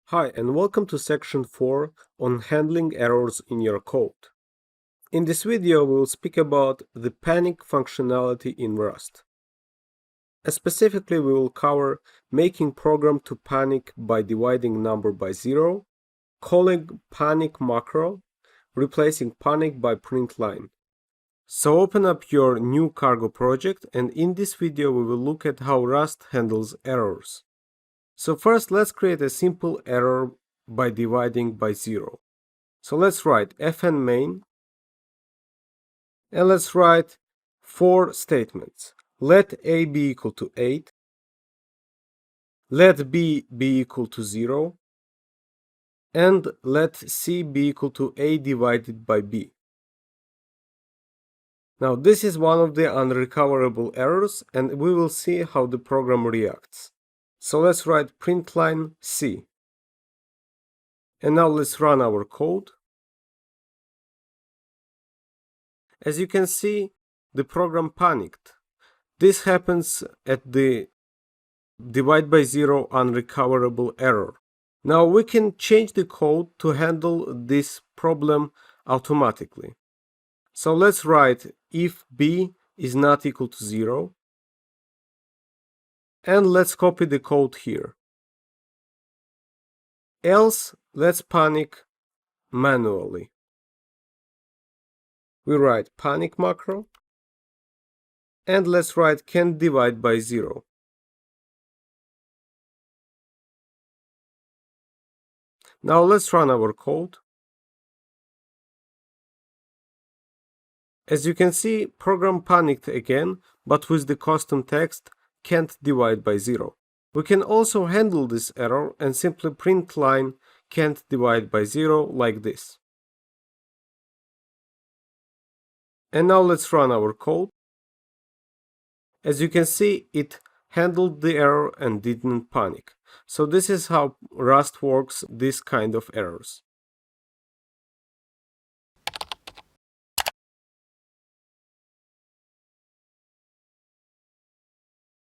Hi, and welcome to section 4 on handling errors in your code. In this video, we will speak about the panic functionality in Rust. Specifically, we will cover making program to panic by dividing number by 0, calling panic macro, replacing panic by print line. So open up your new cargo project, and in this video, we will look at how Rust handles errors. So first, let's create a simple error by dividing by 0. So let's write fn main, and let's write 4 statements. Let a be equal to 8, let b be equal to 0, and let c be equal to a divided by b. Now this is one of the unrecoverable errors, and we will see how the program reacts. So let's write print line c. And now let's run our code. As you can see, the program panicked. This happens at the divide by 0 unrecoverable error. Now we can change the code to handle this problem automatically. So let's write if b is not equal to 0, and let's copy the code here. Else, let's panic manually. We write panic macro, and let's write can't divide by 0. Now let's run our code. As you can see, program panicked again, but with the custom text can't divide by 0. We can also handle this error and simply print line can't divide by 0 like this. And now let's run our code. As you can see, it handled the error and didn't panic. So this is how Rust works this kind of errors.